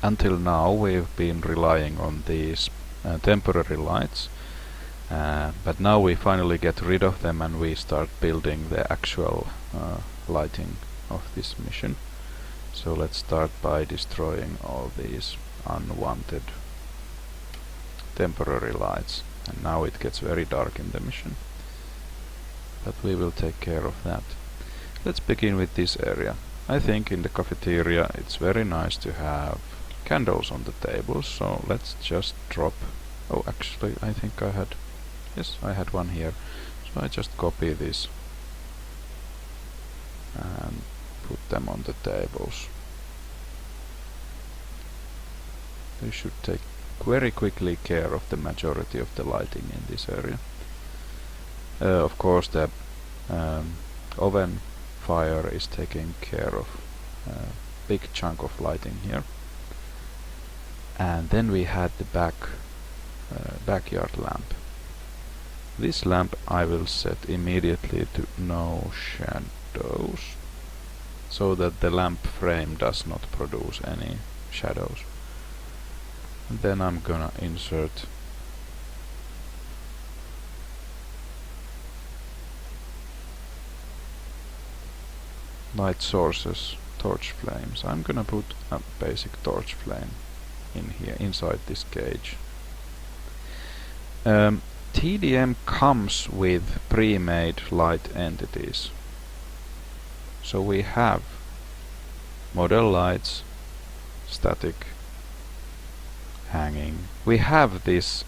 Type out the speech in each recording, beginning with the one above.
until now we've been relying on these temporary lights, but now we finally get rid of them and we start building the actual lighting of this mission. So let's start by destroying all these unwanted temporary lights, and now it gets very dark in the mission, but we will take care of that. Let's begin with this area. I think in the cafeteria it's very nice to have candles on the tables, so let's just drop. Oh, actually I think I had, yes, I had one here, so I just copy this and put them on the tables. We should take very quickly care of the majority of the lighting in this area. Of course the oven fire is taking care of a big chunk of lighting here. And then we had the backyard lamp. This lamp I will set immediately to no shadows, so that the lamp frame does not produce any shadows. And then I'm gonna insert light sources, torch flames. I'm gonna put a basic torch flame in here, inside this cage. TDM comes with pre-made light entities. So we have model lights, static, hanging. We have this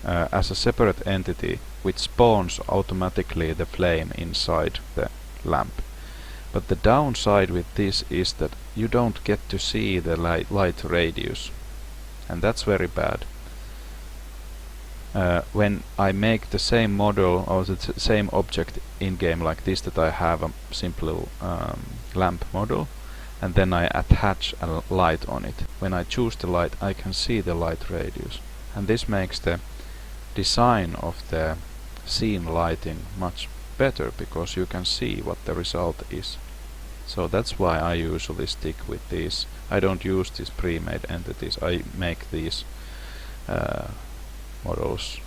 as a separate entity which spawns automatically the flame inside the lamp. But the downside with this is that you don't get to see the light radius, and that's very bad. When I make the same model or the same object in game like this, that I have a simple lamp model, and then I attach a light on it. When I choose the light, I can see the light radius, and this makes the design of the scene lighting much better, because you can see what the result is. So that's why I usually stick with these. I don't use these pre-made entities. I make these models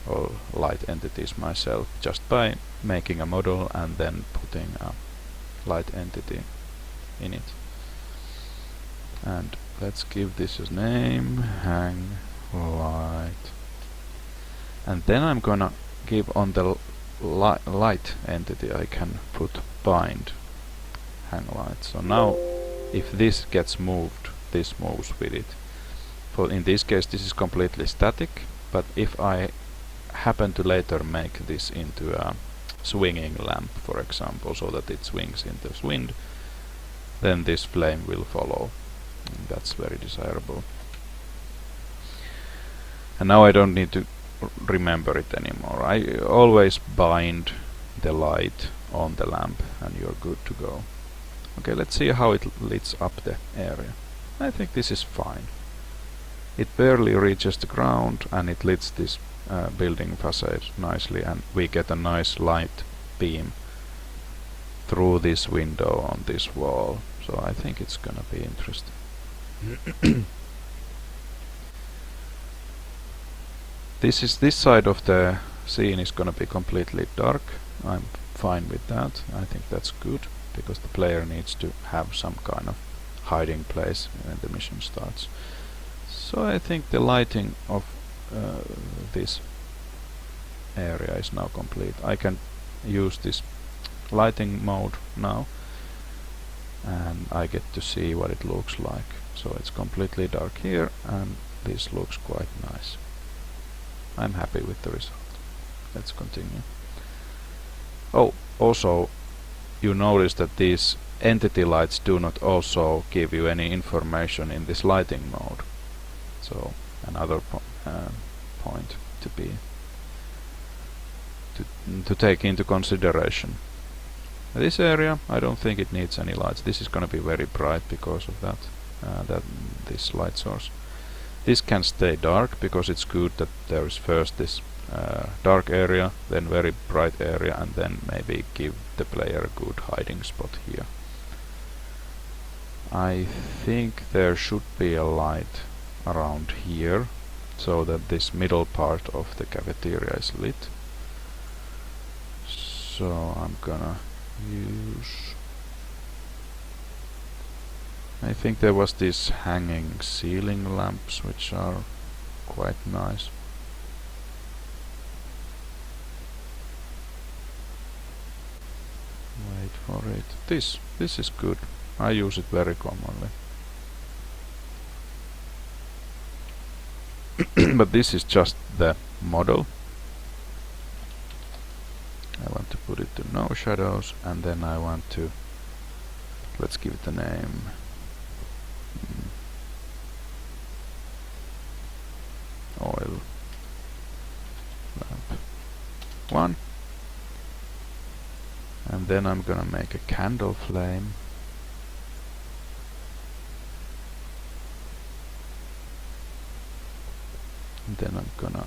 or light entities myself, just by making a model and then putting a light entity in it. And let's give this a name, hang light. And then I'm gonna give on the light entity, I can put bind hang light. So now if this gets moved, this moves with it. For in this case this is completely static, but if I happen to later make this into a swinging lamp, for example, so that it swings in the wind, then this flame will follow. And that's very desirable. And now I don't need to remember it anymore. I always bind the light on the lamp and you're good to go. Okay, let's see how it lights up the area. I think this is fine. It barely reaches the ground and it lights this building facade nicely, and we get a nice light beam through this window on this wall. So I think it's gonna be interesting. This side of the scene is gonna be completely dark. I'm fine with that. I think that's good, because the player needs to have some kind of hiding place when the mission starts. So I think the lighting of this area is now complete. I can use this lighting mode now, and I get to see what it looks like. So it's completely dark here, and this looks quite nice. I'm happy with the result. Let's continue. Oh, also you notice that these entity lights do not also give you any information in this lighting mode. So another point to take into consideration. This area, I don't think it needs any lights. This is going to be very bright because of that, this light source. This can stay dark, because it's good that there is first this dark area, then very bright area, and then maybe give the player a good hiding spot here. I think there should be a light around here so that this middle part of the cafeteria is lit. So I'm gonna use... I think there was these hanging ceiling lamps which are quite nice. Wait for it. This is good. I use it very commonly. But this is just the model. I want to put it to no shadows, and then I want to, let's give it a name. Oil lamp 1. And then I'm gonna make a candle flame. And then I'm gonna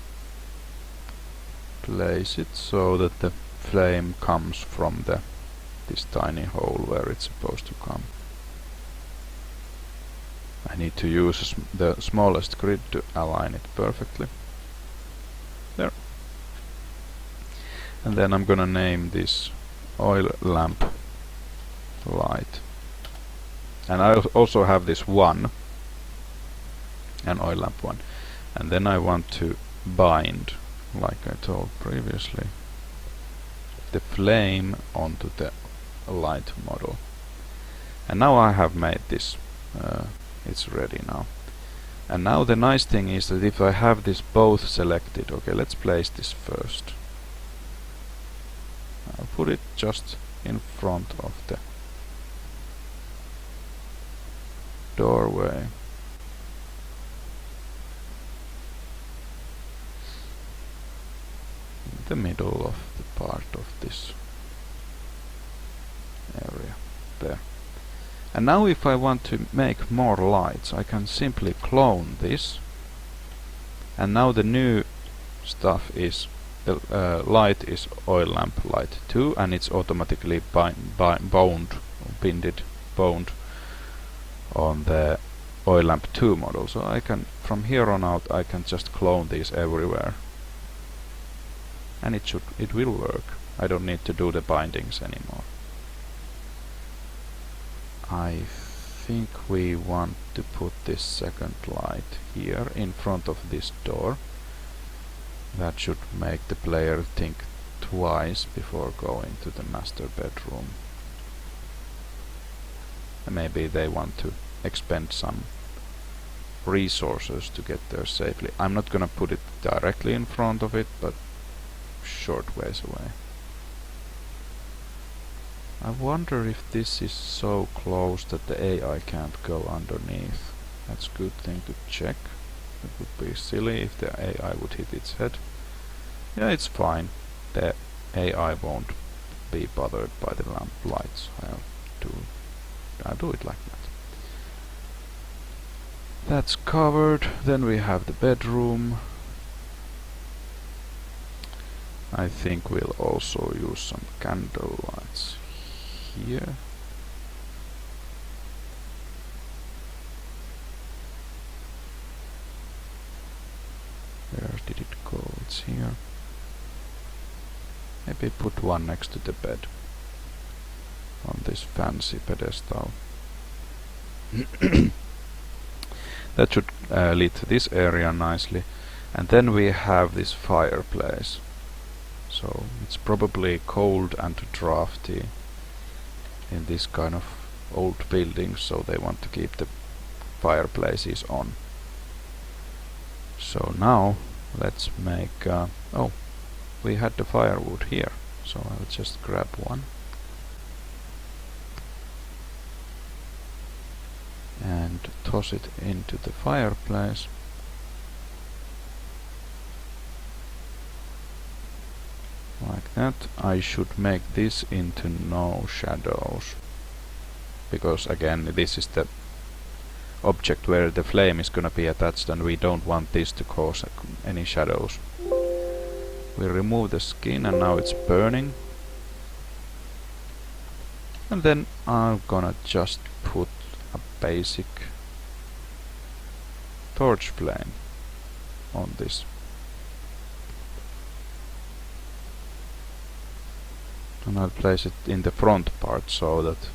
place it so that the flame comes from this tiny hole where it's supposed to come. I need to use the smallest grid to align it perfectly. There. And then I'm gonna name this oil lamp light. And I also have this 1, an oil lamp 1. And then I want to bind, like I told previously, the flame onto the light model. And now I have made this, it's ready now. And now the nice thing is that if I have this both selected, okay, let's place this first. I'll put it just in front of the doorway. In the middle of the part of this area. There. And now if I want to make more lights, I can simply clone this. And now the new stuff is the light is oil lamp light 2, and it's automatically bound on the oil lamp 2 model. So I can, from here on out, I can just clone these everywhere. And it will work. I don't need to do the bindings anymore. I think we want to put this second light here in front of this door. That should make the player think twice before going to the master bedroom. And maybe they want to expend some resources to get there safely. I'm not gonna put it directly in front of it, but short ways away. I wonder if this is so close that the AI can't go underneath. That's a good thing to check. It would be silly if the AI would hit its head. Yeah, it's fine. The AI won't be bothered by the lamp lights. I'll do it like that. That's covered. Then we have the bedroom. I think we'll also use some candle lights here. Where did it go? It's here. Maybe put one next to the bed on this fancy pedestal. That should lit this area nicely. And then we have this fireplace. So it's probably cold and drafty in this kind of old buildings, so they want to keep the fireplaces on. So now let's make oh, we had the firewood here, so I'll just grab one and toss it into the fireplace. Like that. I should make this into no shadows, because again this is the object where the flame is gonna be attached, and we don't want this to cause any shadows. We remove the skin and now it's burning. And then I'm gonna just put a basic torch flame on this. And I'll place it in the front part so that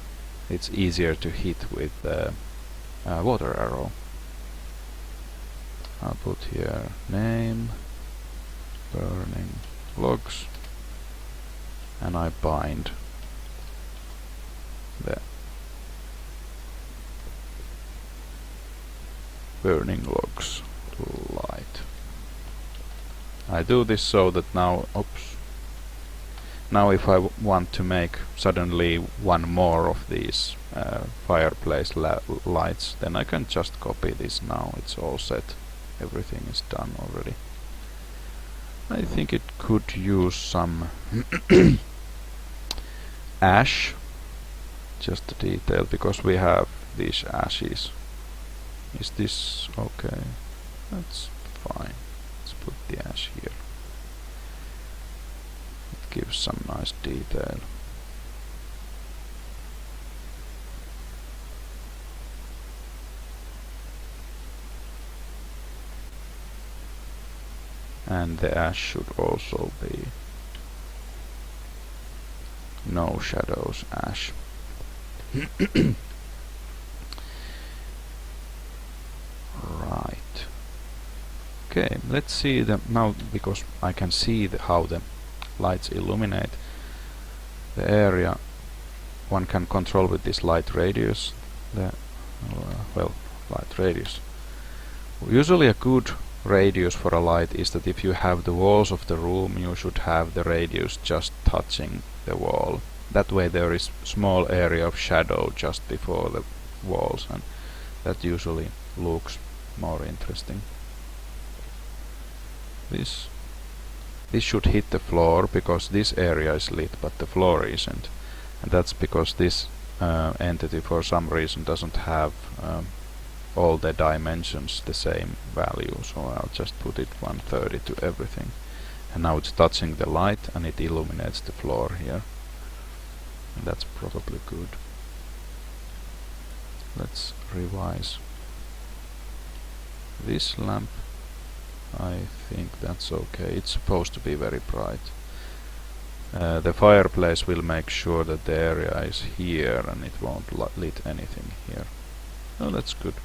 it's easier to hit with the water arrow. I'll put here name, burning logs, and I bind the burning logs to light. I do this so that now, now if I want to make suddenly one more of these fireplace lights, then I can just copy this now. It's all set. Everything is done already. I think it could use some ash, just a detail, because we have these ashes. Is this okay? That's fine. Let's put the ash here. It gives some nice detail. And the ash should also be no shadows ash. Right. Okay, let's see them now, because I can see how the lights illuminate the area. One can control with this light radius, light radius. Usually a good radius for a light is that if you have the walls of the room, you should have the radius just touching the wall. That way there is small area of shadow just before the walls, and that usually looks more interesting. This should hit the floor, because this area is lit but the floor isn't, and that's because this entity for some reason doesn't have all the dimensions the same value, so I'll just put it 130 to everything, and now it's touching the light and it illuminates the floor here, and that's probably good. Let's revise this lamp. I think that's okay. It's supposed to be very bright. The fireplace will make sure that the area is here and it won't lit anything here. Oh, that's good.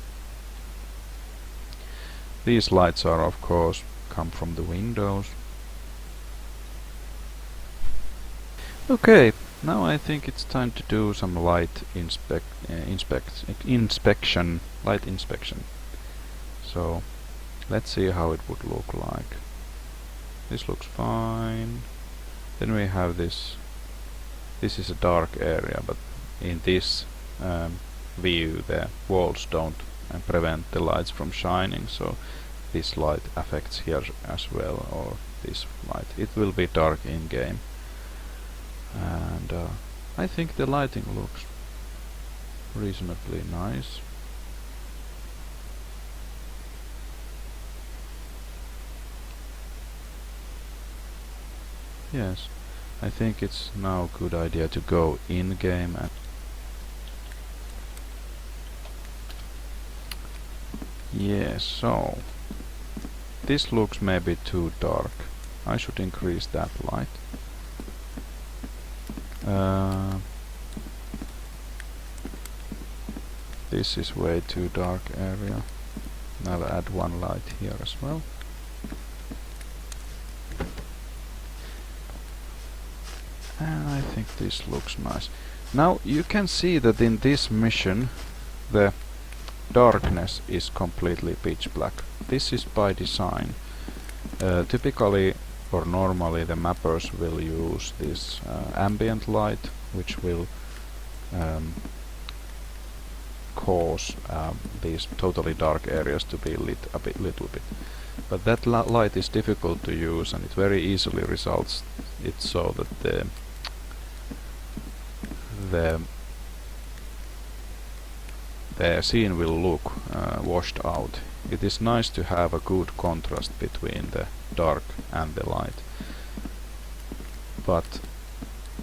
These lights are, of course, come from the windows. Okay, now I think it's time to do some light inspection. Light inspection. So let's see how it would look like. This looks fine. Then we have this. This is a dark area, but in this view the walls don't prevent the lights from shining, so this light affects here as well, or this light. It will be dark in game, and I think the lighting looks reasonably nice. Yes, I think it's now a good idea to go in game and yes, so this looks maybe too dark. I should increase that light. This is way too dark area. I'll add one light here as well. And I think this looks nice. Now you can see that in this mission the darkness is completely pitch black. This is by design. Typically or normally the mappers will use this ambient light, which will cause these totally dark areas to be lit a little bit. But that light is difficult to use, and it very easily results it so that the scene will look washed out. It is nice to have a good contrast between the dark and the light. But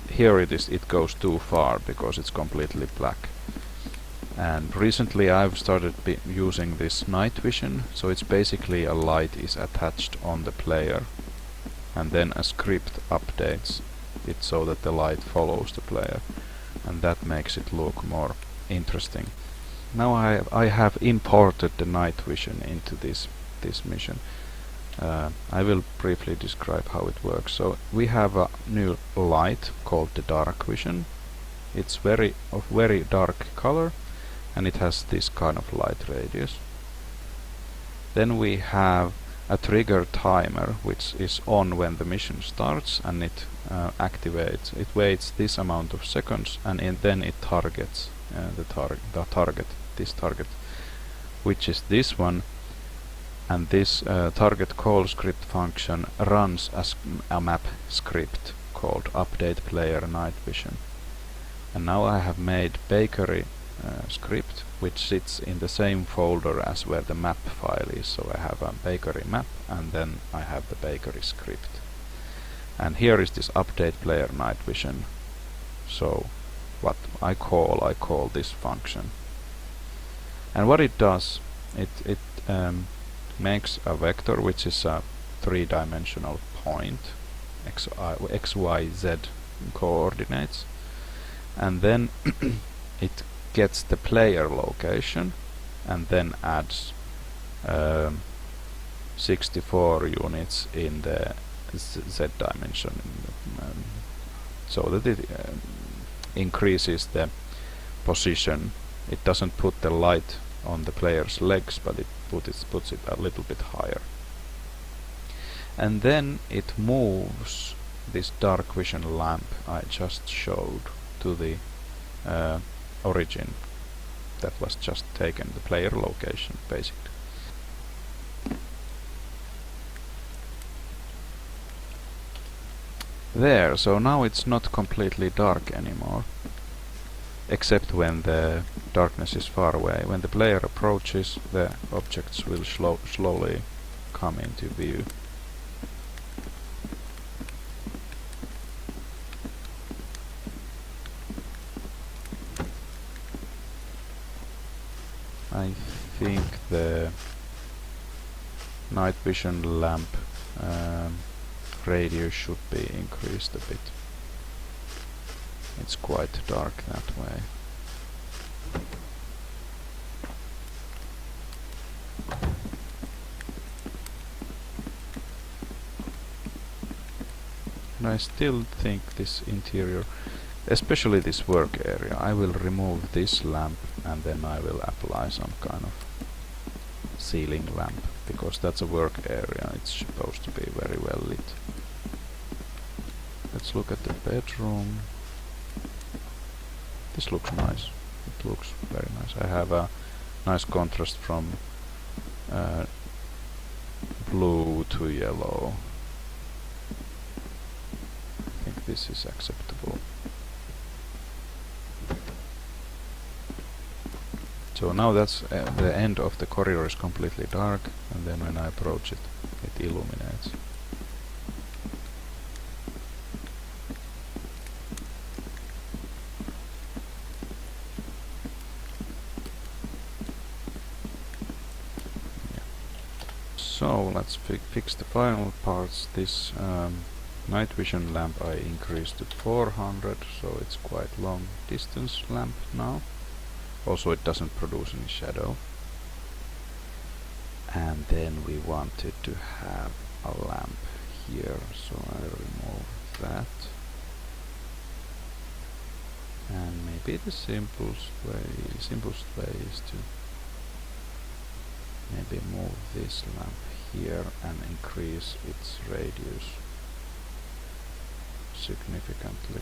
here it goes too far because it's completely black. And recently I've started using this night vision, so it's basically a light is attached on the player, and then a script updates it so that the light follows the player, and that makes it look more interesting. Now I have imported the night vision into this mission. I will briefly describe how it works. So we have a new light called the dark vision. It's of very dark color, and it has this kind of light radius. Then we have a trigger timer which is on when the mission starts, and it activates. It waits this amount of seconds, and then it targets this target, which is this one. And this target call script function runs as a map script called update player night vision. And now I have made bakery script, which sits in the same folder as where the map file is. So I have a bakery map, and then I have the bakery script. And here is this update player night vision. So what I call this function. And what it does, it makes a vector which is a three-dimensional point, x, y, z coordinates, and then it gets the player location and then adds 64 units in the z dimension, so that it increases the position. It doesn't put the light on the player's legs, but it puts it a little bit higher. And then it moves this dark vision lamp I just showed to the origin that was just taken, the player location basically. There, so now it's not completely dark anymore, except when the darkness is far away. When the player approaches, the objects will slowly come into view. I think the night vision lamp radius should be increased a bit. It's quite dark that way. And I still think this interior, especially this work area, I will remove this lamp and then I will apply some kind of ceiling lamp, because that's a work area. It's supposed to be very well lit. Let's look at the bedroom. This looks nice. It looks very nice. I have a nice contrast from blue to yellow. I think this is acceptable. So now that's the end of the corridor is completely dark, and then when I approach it, it illuminates. So let's fix the final parts. This night vision lamp I increased to 400, so it's quite long distance lamp now. Also it doesn't produce any shadow. And then we wanted to have a lamp here, so I remove that. And maybe the simplest way is to maybe move this lamp here and increase its radius significantly.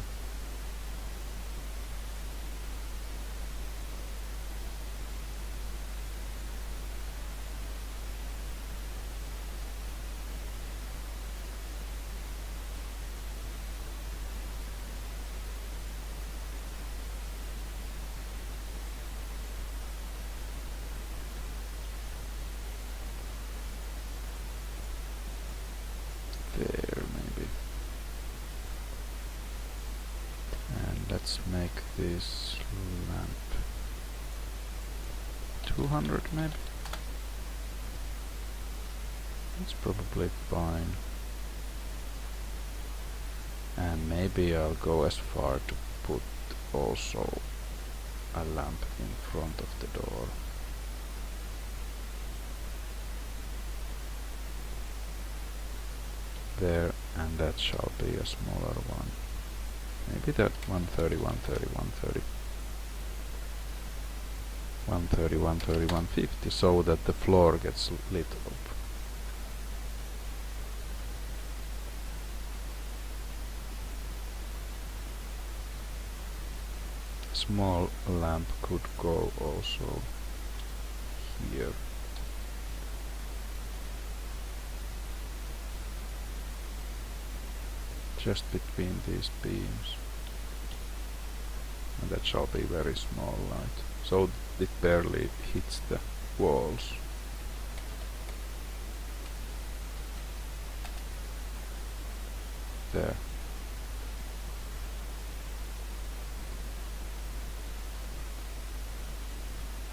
There maybe. And let's make this lamp 200 maybe. It's probably fine. And maybe I'll go as far to put also a lamp in front of the door. There, and that shall be a smaller one. Maybe that 130, 130, 130. 130, 130, 150, so that the floor gets lit up. Small lamp could go also here. Just between these beams. And that shall be very small light. So it barely hits the walls. There.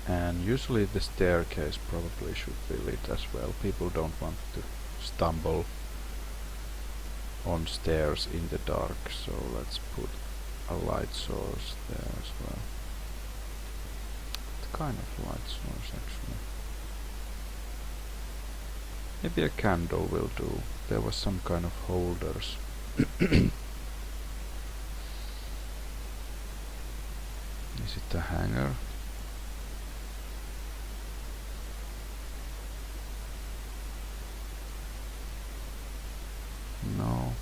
And usually the staircase probably should be lit as well. People don't want to stumble on stairs in the dark, so let's put a light source there as well. What kind of light source actually? Maybe a candle will do. There was some kind of holders. Is it a hanger? No.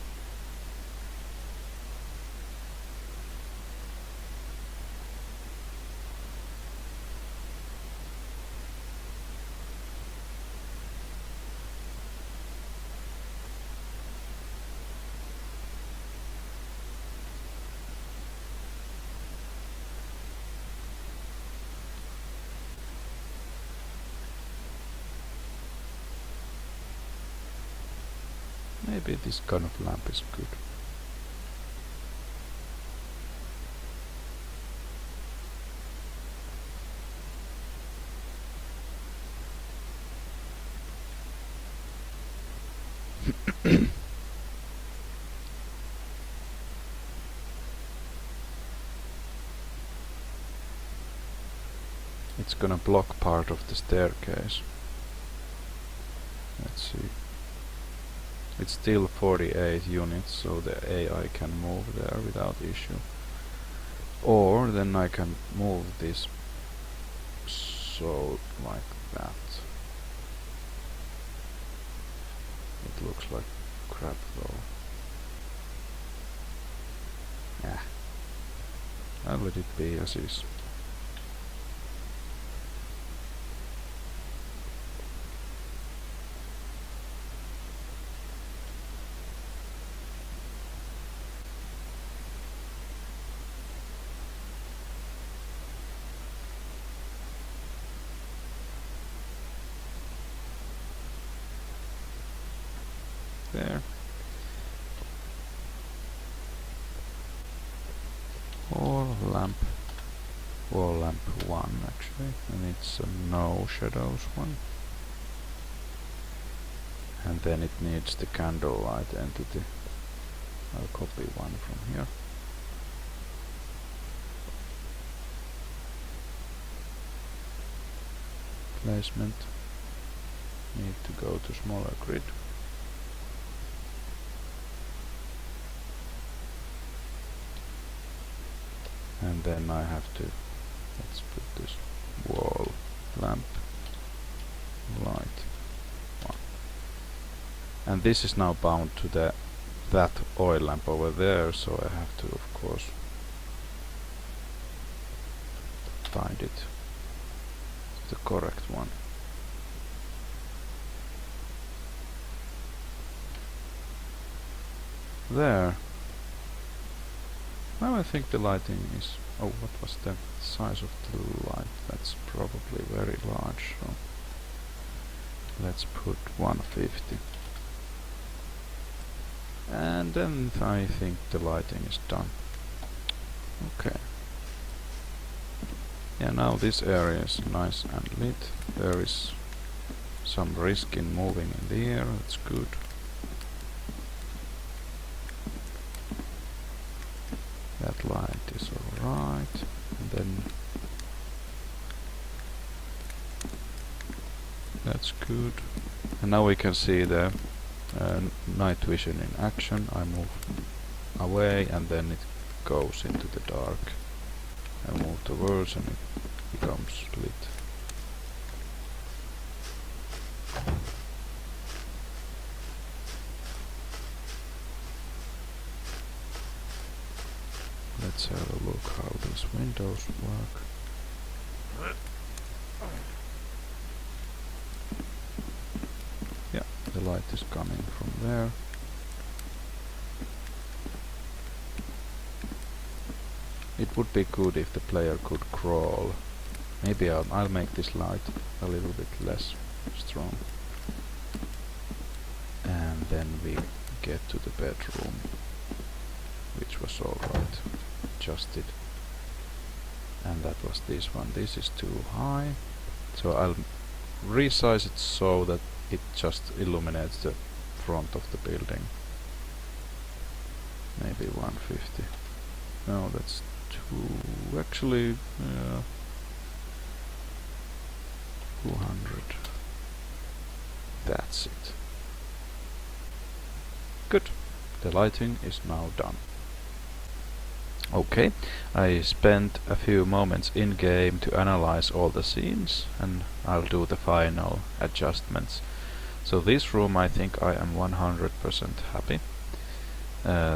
Maybe this kind of lamp is good. It's gonna block part of the staircase. Let's see. It's still 48 units, so the AI can move there without issue. Or then I can move this so like that. It looks like crap though. Yeah. I'll let it be as is. There. Wall lamp 1 actually, and it's a no shadows one. And then it needs the candlelight entity. I'll copy one from here. Placement. Need to go to smaller grid. And then I have to, let's put this wall lamp light 1. And this is now bound to that oil lamp over there, so I have to of course find it, the correct one. There. Now I think the lighting is... Oh, what was the size of the light? That's probably very large, so let's put 150. And then I think the lighting is done. Okay. Yeah, now this area is nice and lit. There is some risk in moving in the air, that's good. That light is alright. And then that's good. And now we can see the night vision in action. I move away and then it goes into the dark. I move towards and it becomes lit. Let's have a look how these windows work. Yeah, the light is coming from there. It would be good if the player could crawl. Maybe I'll make this light a little bit less strong. And then we get to the bedroom, which was alright, adjusted. And that was this one. This is too high, so I'll resize it so that it just illuminates the front of the building. Maybe 150. No, that's too. Actually, 200. That's it. Good. The lighting is now done. Okay, I spent a few moments in game to analyze all the scenes, and I'll do the final adjustments. So this room, I think I am 100% happy.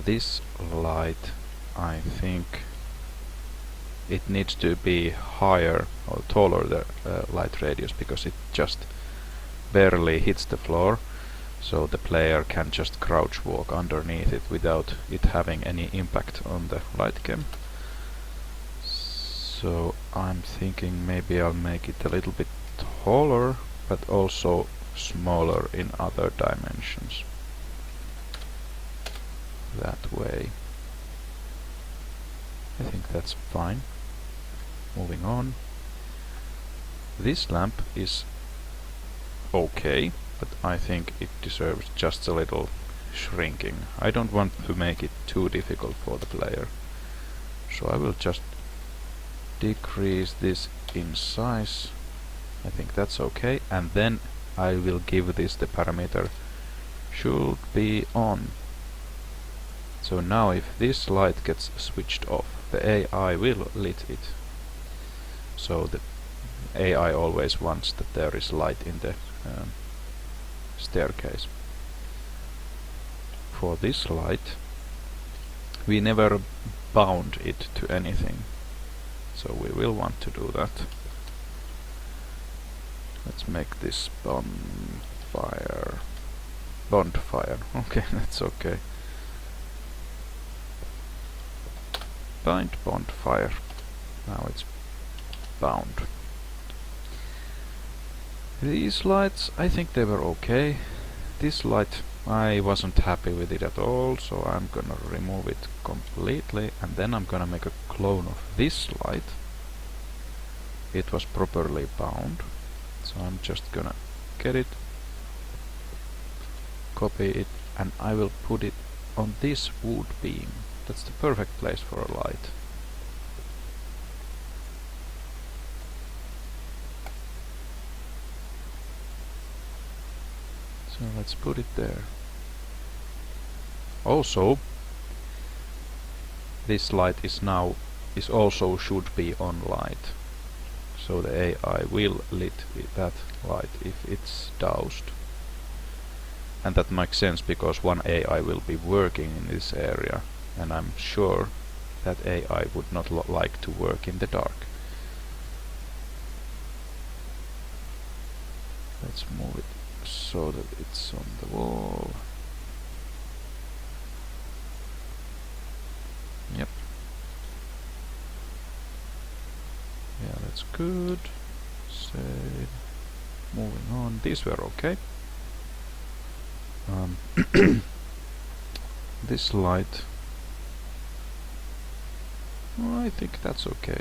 This light, I think it needs to be higher or taller, the light radius, because it just barely hits the floor, so the player can just crouch walk underneath it without it having any impact on the light cam. So I'm thinking maybe I'll make it a little bit taller, but also smaller in other dimensions. That way. I think that's fine. Moving on. This lamp is okay, but I think it deserves just a little shrinking. I don't want to make it too difficult for the player. So I will just decrease this in size. I think that's okay. And then I will give this the parameter should be on. So now if this light gets switched off, the AI will lit it. So the AI always wants that there is light in the staircase. For this light, we never bound it to anything, so we will want to do that. Let's make this bonfire. Okay, that's okay. Bind bonfire. Now it's bound. These lights, I think they were okay. This light, I wasn't happy with it at all, so I'm gonna remove it completely, and then I'm gonna make a clone of this light. It was properly bound, so I'm just gonna get it, copy it, and I will put it on this wood beam. That's the perfect place for a light. So let's put it there. Also, this light is also should be on light. So the AI will lit that light if it's doused. And that makes sense because one AI will be working in this area, and I'm sure that AI would not like to work in the dark. Let's move it so that it's on the wall. Yep. Yeah, that's good. Save. Moving on. These were okay. This light, well, I think that's okay.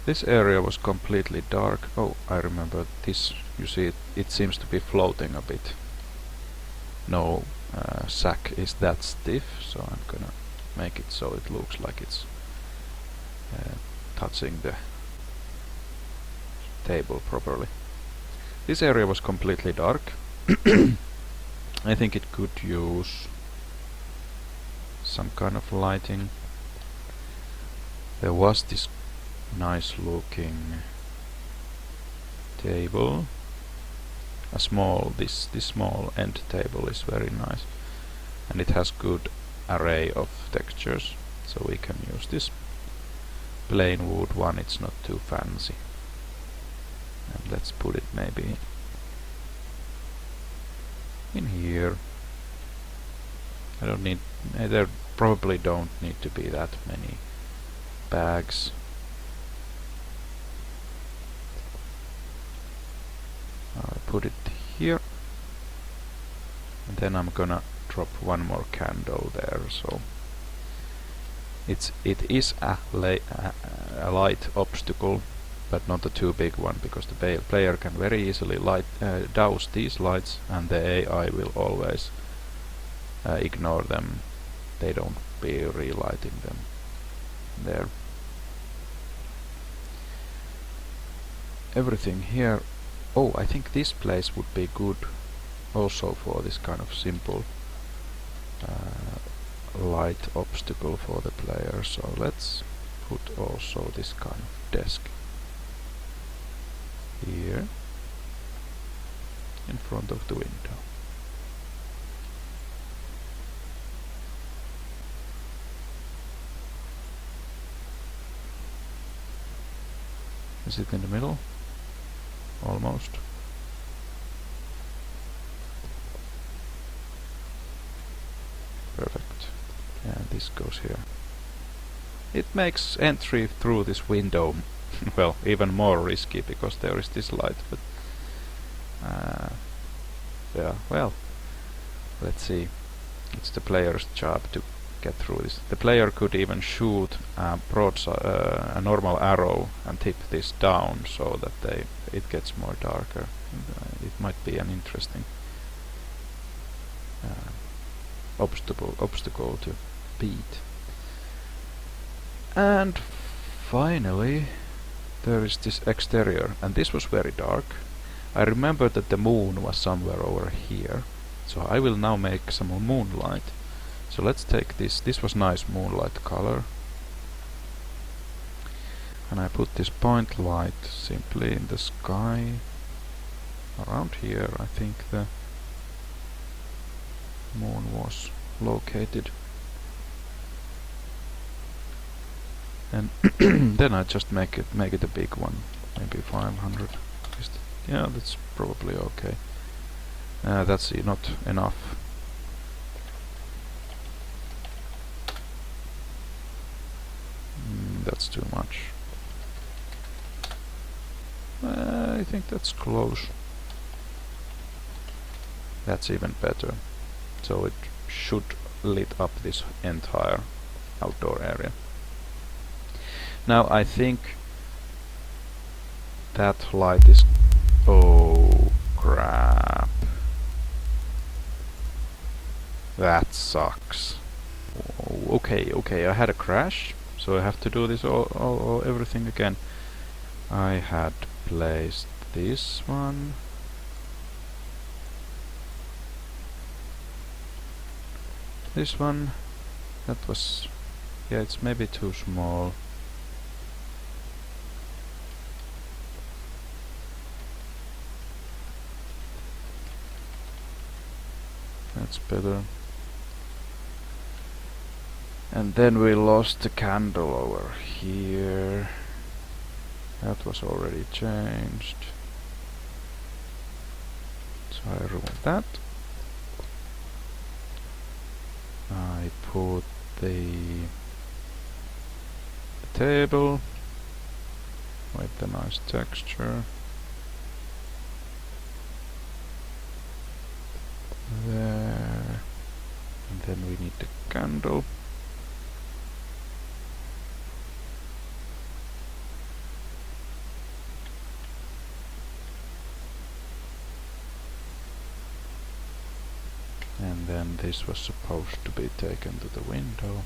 This area was completely dark. Oh, I remember this. You see, it seems to be floating a bit. No sack is that stiff, so I'm gonna make it so it looks like it's touching the table properly. This area was completely dark. I think it could use some kind of lighting. There was this nice looking table. This small end table is very nice, and it has good array of textures, so we can use this plain wood one. It's not too fancy, and let's put it maybe in here. I don't need, there probably don't need to be that many bags. I'll put it here, and then I'm gonna drop one more candle there, so it is a light obstacle, but not a too big one, because the player can very easily douse these lights, and the AI will always ignore them. They don't be relighting them there. Everything here. Oh, I think this place would be good also for this kind of simple light obstacle for the player. So let's put also this kind of desk here in front of the window. Is it in the middle? Almost. Perfect. And this goes here. It makes entry through this window well, even more risky, because there is this light, but yeah, well, let's see. It's the player's job to get through this. The player could even shoot a normal arrow and tip this down so that it gets more darker. It might be an interesting obstacle to beat. And finally, there is this exterior, and this was very dark. I remember that the moon was somewhere over here, so I will now make some moonlight. So let's take this. This was nice moonlight color, and I put this point light simply in the sky around here. I think the moon was located, and then I just make it a big one, maybe 500. Yeah, that's probably okay. That's not enough. That's too much. I think that's close. That's even better. So it should lit up this entire outdoor area. Now I think that light is... Oh crap. That sucks. Oh, okay, I had a crash, so I have to do this everything again. I had placed this one. This one. That was... yeah, it's maybe too small. That's better. And then we lost the candle over here. That was already changed. So I remove that. I put the table with the nice texture there, and then we need the candle. then this was supposed to be taken to the window.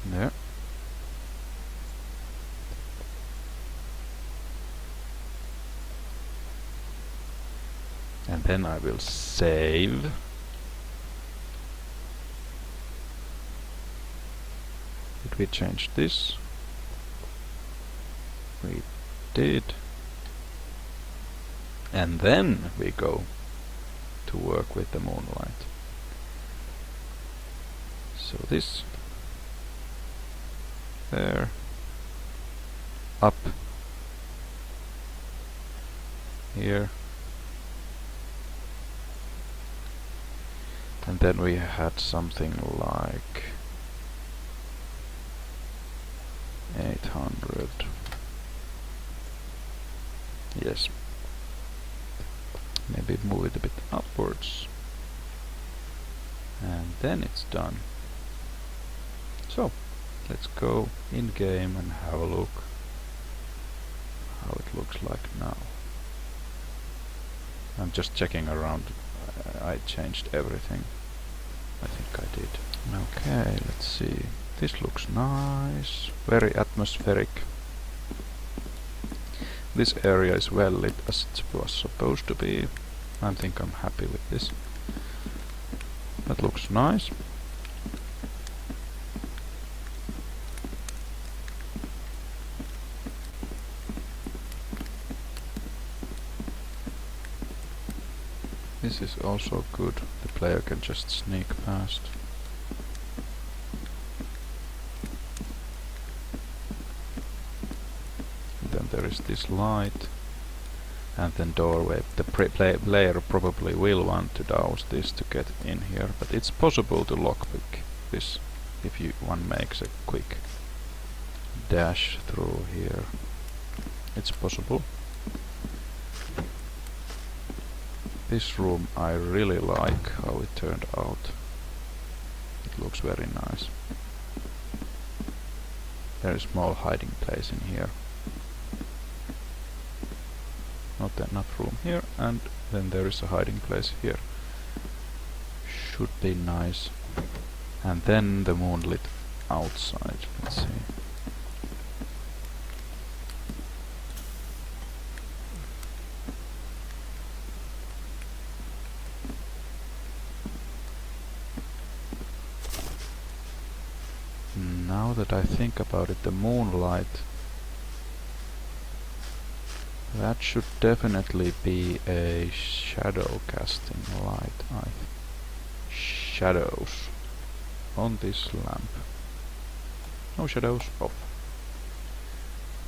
There. And then I will save. Did we change this? We did. And then we go to work with the moonlight. So this, there, up, here, and then we had something like 800. Yes. Maybe move it a bit upwards. And then it's done. So, let's go in game and have a look how it looks like now. I'm just checking around. I changed everything. I think I did. Okay, let's see. This looks nice. Very atmospheric. This area is well lit as it was supposed to be. I think I'm happy with this. That looks nice. This is also good. The player can just sneak past. Then there is this light. And then doorway. The player probably will want to douse this to get in here, but it's possible to lockpick this if one makes a quick dash through here. It's possible. This room I really like how it turned out. It looks very nice. There is a small hiding place in here. Not enough room here, and then there is a hiding place here. Should be nice. And then the moonlit outside. Let's see. Now that I think about it, the moonlight, that should definitely be a shadow casting light. Shadows on this lamp. No shadows, off.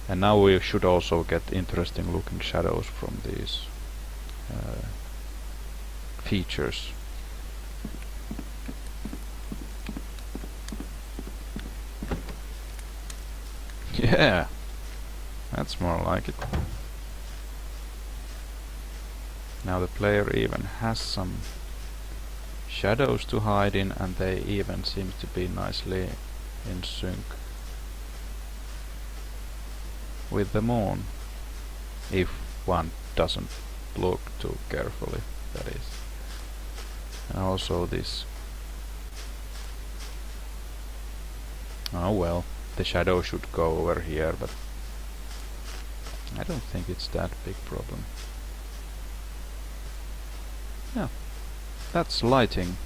And now we should also get interesting looking shadows from these features. Yeah, that's more like it. Now the player even has some shadows to hide in, and they even seem to be nicely in sync with the moon, if one doesn't look too carefully, that is. And also this. Oh well, the shadow should go over here, but I don't think it's that big problem. Yeah, that's lighting.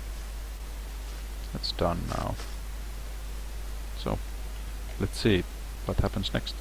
That's done now. So, let's see what happens next.